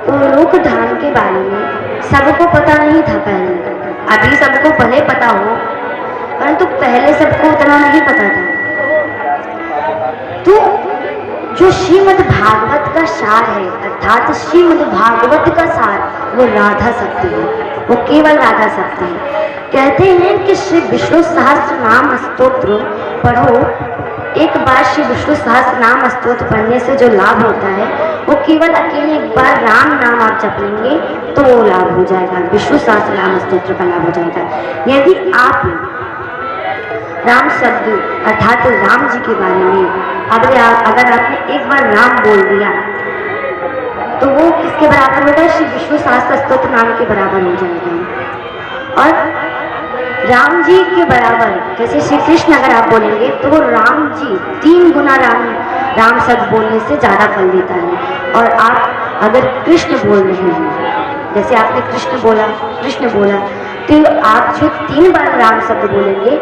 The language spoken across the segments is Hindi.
तो लोक धाम के बारे में सबको पता नहीं था पहले। अभी सबको भले पता हो, परंतु पहले सबको उतना नहीं पता था। तो जो श्रीमद् भागवत का सार है, अर्थात श्रीमद् भागवत का सार, वो राधा शक्ति है, वो केवल राधा शक्ति है। कहते हैं कि श्री विष्णु सहस्त्र नाम स्तोत्र पढ़ो, एक बार श्री विष्णु सहस्त्र नाम स्तोत्र पढ़ने से जो लाभ होता है वो केवल अकेले एक बार राम नाम आप जप लेंगे तो वो लाभ हो जाएगा, विष्णु सहस्त्र नाम स्तोत्र का लाभ हो जाएगा। यदि आप राम शब्द अर्थात राम जी के बारे में अगर आपने एक बार राम बोल दिया तो वो किसके बराबर होगा? श्री विष्णु सहस्त्र स्तोत्र नाम के बराबर हो जाएगा। और राम जी के बराबर जैसे श्री कृष्ण अगर आप बोलेंगे तो वो राम जी 3 गुना राम शब्द बोलने से ज़्यादा फल देता है। और आप अगर कृष्ण बोल रहे हैं, जैसे आपने कृष्ण बोला तो आप जो 3 बार राम शब्द बोलेंगे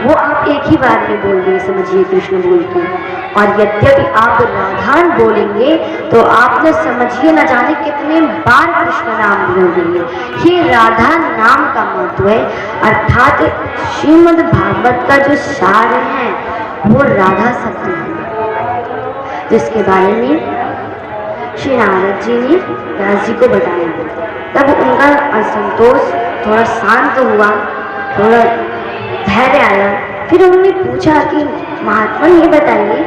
वो आप एक ही बार में बोल देंगे, समझिए कृष्ण बोल के। और यद्यपि आप राधा बोलेंगे तो आपने समझिए न जाने कितने बार कृष्ण नाम बोल देंगे। ये राधा नाम का महत्व है, अर्थात श्रीमद् भागवत का जो सार है वो राधा शक्ति है, जिसके बारे में श्री नारद जी ने व्यास जी को बताया। तब उनका असंतोष थोड़ा शांत हुआ, थोड़ा धैर्य आया। फिर उन्होंने पूछा कि महात्मा ये बताइए,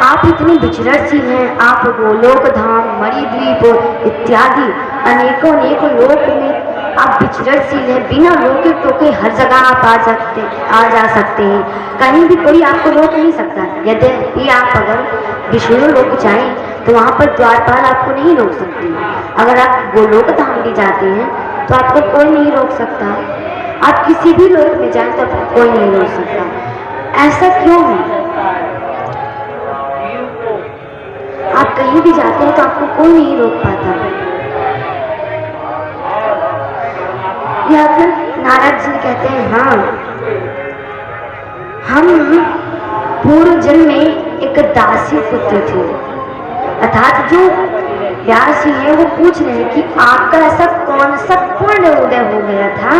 आप इतने विचरणशील हैं, आप गोलोक धाम, मणिद्वीप इत्यादि अनेकों लोक में आप विचरणशील हैं, बिना रोके टोके हर जगह आप आ जा सकते हैं, कहीं भी कोई आपको रोक नहीं सकता। यद्यपि आप अगर विष्णु लोक जाएं तो वहाँ पर द्वारपाल आपको नहीं रोक सकते। अगर आप गोलोक धाम भी जाते हैं तो आपको कोई नहीं रोक सकता। आप किसी भी लोक में जाएं तो आपको कोई नहीं रोक सकता। ऐसा क्यों है? आप कहीं भी जाते हैं तो आपको कोई नहीं रोक पाता। यह नारद जी कहते हैं, हाँ, हम पूर्व जन्म में एक दासी पुत्र थे। अर्थात जो व्यास जी है वो पूछ रहे हैं कि आपका ऐसा कौन सा पूर्ण उदय हो गया था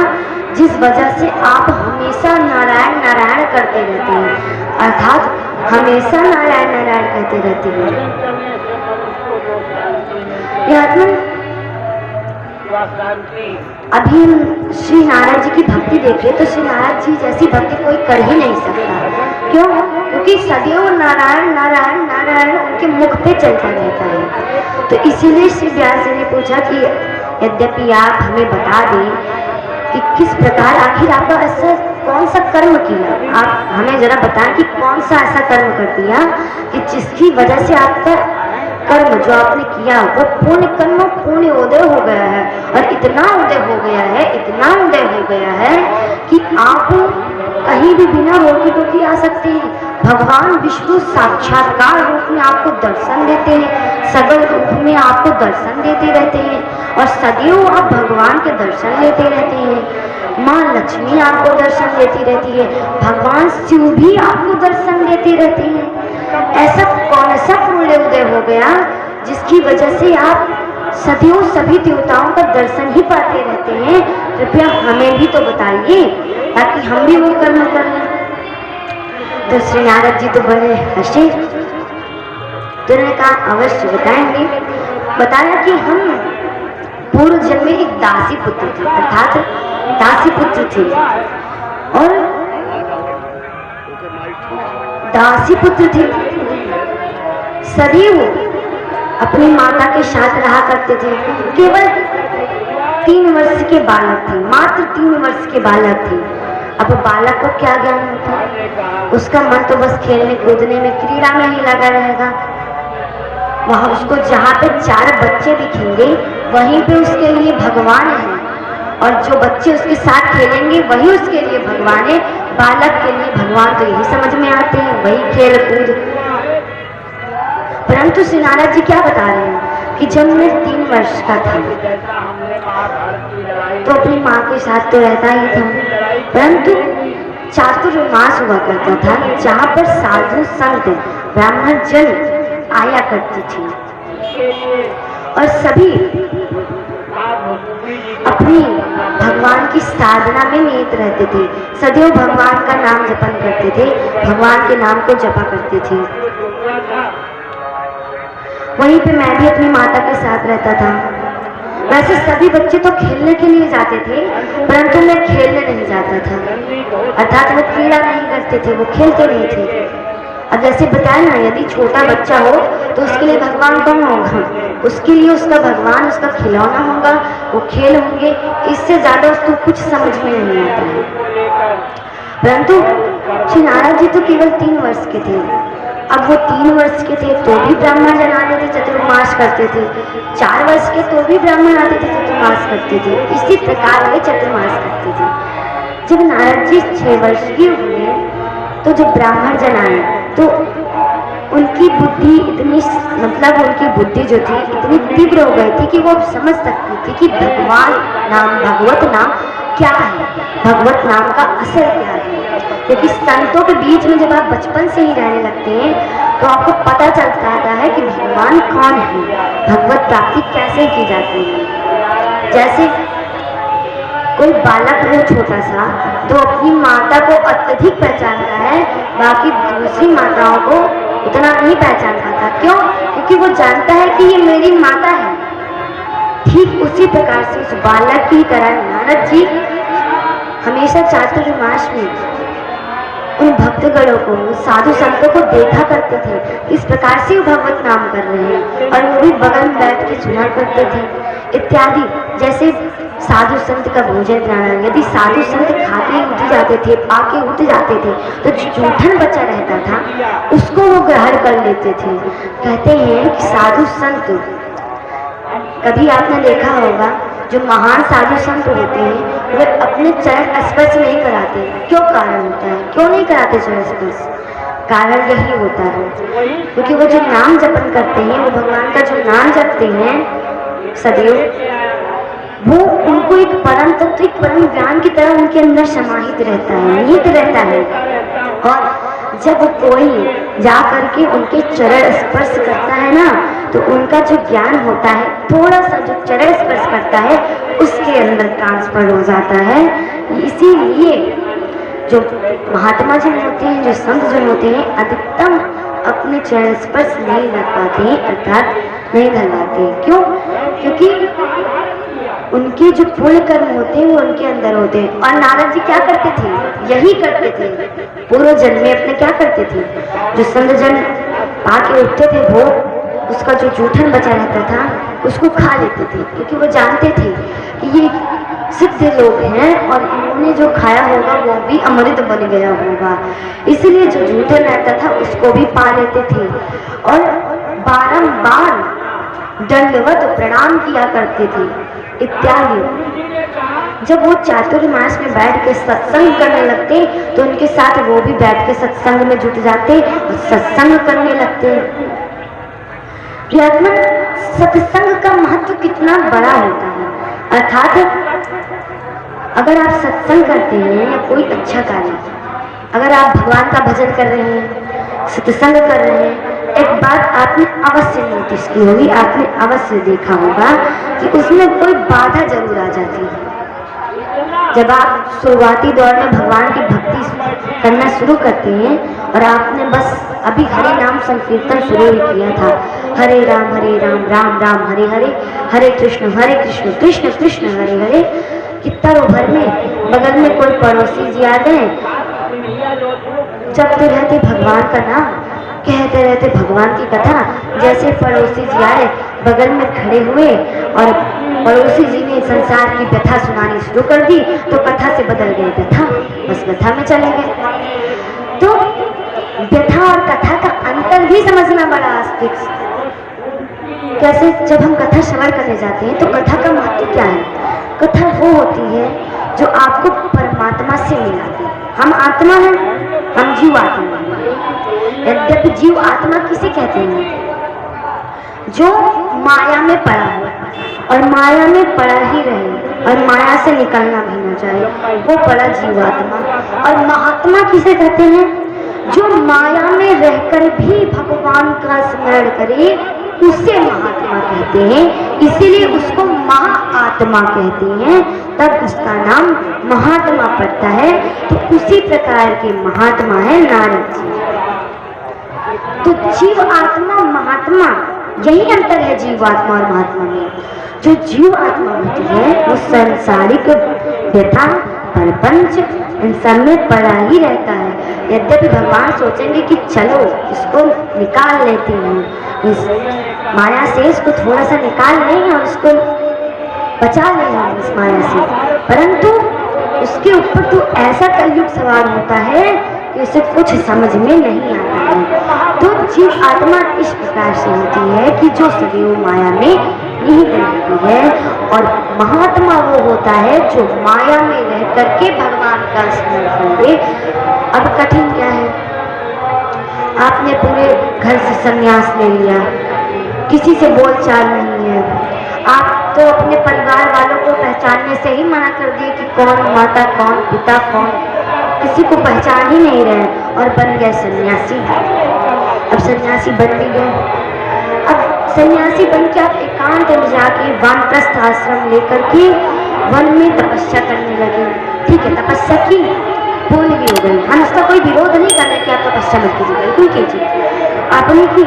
जिस वजह से आप हमेशा नारायण नारायण करते रहते हैं, अर्थात हमेशा नारायण नारायण करते रहते हैं। अभी हम श्री नारायण जी की भक्ति देख रहे तो श्री नारायण जी जैसी भक्ति कोई कर ही नहीं सकता। क्यों? क्योंकि सदैव नारायण नारायण नारायण उनके मुख पे चलता रहता है। तो इसीलिए श्री व्यास जी ने पूछा कि यद्यपि आप हमें बता दें कि किस प्रकार आखिर आपका ऐसा कौन सा कर्म किया, आप हमें जरा बताएं कि कौन सा ऐसा कर्म कर दिया कि जिसकी वजह से आपका कर्म जो आपने किया वो पूर्ण कर्म पूर्ण उदय हो गया है। और इतना उदय हो गया है, इतना उदय हो गया है कि आप कहीं भी बिना रोके टोके आ सकते हैं। भगवान विष्णु साक्षात्कार रूप में आपको दर्शन देते हैं, सगल रूप में आपको दर्शन देते रहते हैं और सदैव आप भगवान के दर्शन लेते रहते हैं। माँ लक्ष्मी आपको दर्शन देती रहती है, भगवान शिव भी आपको दर्शन देते रहते हैं। ऐसा कौन सा पूर्ण उदय हो गया जिसकी वजह से आप सदैव सभी देवताओं का दर्शन ही पाते रहते हैं? कृपया हमें भी तो बताइए ताकि हम भी वो कर्म कर लें। तो श्री नारद जी तो बड़े हंसे, तो उन्होंने कहा अवश्य बताएंगे। बताया कि हम पूर्व जन्म में एक दासी पुत्र थे, अर्थात दासी पुत्र थे, और दासी पुत्र थे सदैव अपनी माता के साथ रहा करते थे। केवल 3 वर्ष के बालक थे, मात्र 3 वर्ष के बालक थे। अब बालक को क्या ज्ञान होता, उसका मन तो बस खेलने कूदने में, क्रीड़ा में ही लगा रहेगा। वहाँ उसको जहाँ पे 4 बच्चे दिखेंगे वहीं पे उसके लिए भगवान है, और जो बच्चे उसके साथ खेलेंगे वही उसके लिए भगवान है। बालक के लिए भगवान तो यही समझ में आते हैं, वही खेल कूद। परंतु श्री नारद जी क्या बता रहे हैं कि जब मैं 3 वर्ष का था तो अपनी माँ के साथ तो रहता ही था, परंतु चातुर्मास हुआ करता था जहाँ पर साधु संत ब्राह्मण जन आया करती थी। और सभी अपनी भगवान की साधना में नियत रहते थे, सदैव भगवान का नाम जपन करते थे, भगवान के नाम को जपा करते थे। वहीं पे मैं भी अपनी माता के साथ रहता था। वैसे सभी बच्चे तो खेलने के लिए जाते थे, परंतु मैं खेलने नहीं जाता था, अर्थात वो क्रीड़ा नहीं करते थे, वो खेलते नहीं थे। अब जैसे बताया ना, यदि छोटा बच्चा हो तो उसके लिए भगवान कौन होगा? उसके लिए उसका भगवान उसका खिलौना होगा, वो खेल होंगे, इससे ज्यादा उसको कुछ समझ में नहीं आता है। परंतु श्री नारद जी तो केवल 3 वर्ष के थे। अब वो 3 वर्ष के थे तो भी ब्राह्मण जन आते थे, चतुर्मास करते थे। 4 वर्ष के तो भी ब्राह्मण आते थे, चतुर्मास करते थे। इसी प्रकार वे चतुर्मास करते थे। जब नारद जी 6 वर्ष के हुए तो जब ब्राह्मण जन आए तो उनकी बुद्धि इतनी, मतलब उनकी बुद्धि जो थी इतनी तीव्र हो गई थी कि वो अब समझ सकती थी कि भगवान नाम, भगवत नाम क्या है, भगवत नाम का असर क्या है। क्योंकि संतों के बीच में जब आप बचपन से ही रहने लगते हैं तो आपको पता चलता आता है कि भगवान कौन है, भगवत प्राप्ति कैसे की जाती है। जैसे कोई बालक हो छोटा सा तो अपनी माता को अत्यधिक पहचानता है, बाकी दूसरी माताओं को उतना नहीं पहचान पाता। क्यों? क्योंकि वो जानता है कि ये मेरी माता है। ठीक उसी प्रकार से उस बालक की तरह नारद जी हमेशा चातुर्मास में उन भक्तगणों को, साधु संतों को देखा करते थे, इस प्रकार से वो भगवत नाम कर रहे हैं, और वो भी बगल में बैठ के सुना करते थे इत्यादि। जैसे साधु संत का भोजन कराना, यदि साधु संत खाते उठ जाते थे, पाके उठ जाते थे, तो जो जूठन बचा रहता था उसको वो ग्रहण कर लेते थे। कहते हैं कि साधु संत, कभी आपने देखा होगा जो महान साधु संत होते हैं वे अपने चरण स्पर्श नहीं कराते। क्यों कारण होता है? क्यों नहीं कराते चरण स्पर्श? कारण यही होता है क्योंकि वो जो नाम जपन करते हैं, वो भगवान का जो नाम जपते हैं सदैव, वो उनको एक परम तत्व, एक परम ज्ञान की तरह उनके अंदर समाहित रहता है, निहित रहता है। और जब कोई जा करके उनके चरण स्पर्श करता है ना, तो उनका जो ज्ञान होता है, थोड़ा सा जो चरण स्पर्श करता है उसके अंदर ट्रांसफर हो जाता है। इसीलिए जो महात्मा जन होते हैं, जो संत जन होते हैं, अधिकतम अपने चरण स्पर्श नहीं कर पाते, अर्थात नहीं धरवाते। क्यों? क्योंकि उनके जो पुण्य कर्म होते हैं वो उनके अंदर होते हैं। और नारद जी क्या करते थे? यही करते थे। पूर्व जन्म में अपने क्या करते थे? जो संत जन पाके उठते थे वो उसका जो जूठन बचा रहता था उसको खा लेते थे, क्योंकि वो जानते थे कि ये सिद्ध लोग हैं और इन्होंने जो खाया होगा वो भी अमृत बन गया होगा। इसलिए जो जूठन रहता था उसको भी पा लेते थे और बारंबार दंडवत प्रणाम किया करते थे इत्यादि। जब वो चातुर्मास में बैठ के सत्संग करने लगते तो उनके साथ वो भी बैठ के सत्संग में जुट जाते और सत्संग करने लगते। प्रियतमा, सत्संग का महत्व कितना बड़ा होता है। अर्थात अगर आप सत्संग करते हैं या कोई अच्छा कार्य, अगर आप भगवान का भजन कर रहे हैं, सत्संग कर रहे हैं, एक बात आपने अवश्य नोटिस की होगी, आपने अवश्य देखा होगा कि उसमें कोई बाधा जरूर आ जाती है। जब आप शुरुआती दौर में भगवान की भक्ति करना शुरू करते हैं और आपने बस अभी हरे नाम संकीर्तन शुरू ही किया था, हरे राम राम राम हरे हरे, हरे कृष्ण कृष्ण कृष्ण हरे हरे, कितना भर में बगल में कोई पड़ोसी जी आ गए, जपते रहते भगवान का नाम, कहते रहते भगवान की कथा। जैसे पड़ोसी जी आए, बगल में खड़े हुए और पड़ोसी जी ने संसार की व्यथा सुनानी शुरू कर दी तो कथा से बदल गई व्यथा, बस व्यथा में चले गए। तो व्यथा और कथा का अंतर भी समझना बड़ा आस्तिक। कैसे? जब हम कथा श्रवण करने जाते हैं तो कथा का महत्व क्या है? कथा वो होती है जो आपको परमात्मा से मिलाती है। हम आत्मा हैं, हम जीव आत्मा हैं। यद्यपि जीव आत्मा किसे कहते हैं? जो माया में पड़ा हो और माया में पड़ा ही रहे और माया से निकलना भी न चाहे, वो पड़ा जीवात्मा। और महात्मा किसे कहते हैं? जो माया में रहकर भी भगवान का स्मरण करे उसे महात्मा कहते हैं, इसीलिए उसको महाआत्मा कहते हैं, तब उसका नाम महात्मा पड़ता है। तो उसी प्रकार के महात्मा है नारद जी। तो जीव आत्मा महात्मा, यही अंतर है जीवात्मा और महात्मा में। जो जीव आत्मा होती है वो सांसारिक व्यथा प्रपंच इन सब में पड़ा ही रहता है। यद्यपि भगवान सोचेंगे कि चलो इसको निकाल लेते हैं, इस माया से इसको थोड़ा सा निकाल लें और इसको बचा लें इस माया से, परंतु उसके ऊपर तो ऐसा कलयुग सवार होता है कि उसे कुछ समझ में नहीं आता है। तो जीव आत्मा इस प्रकार से होती है कि जो सदैव माया में निहित रहती है, और महात्मा वो होता है जो माया में रह करके भगवान का स्मरण करे। अब कठिन क्या है, आपने पूरे घर से संन्यास ले लिया, किसी से बोलचाल नहीं है, आप तो अपने परिवार वालों को पहचानने से ही मना कर दिए कि कौन माता कौन पिता कौन, किसी को पहचान ही नहीं रहे और बन गए सन्यासी। अब सन्यासी बन भी गए, अब सन्यासी बन के आप एकांत में जाके वानप्रस्थ आश्रम लेकर के वन में तपस्या करने लगे। ठीक है, तपस्या की, पूर्ण भी हो गई, हम उसका कोई विरोध नहीं कर रहे कि आप तपस्या मत कीजिए, बिल्कुल कीजिए, आपने की।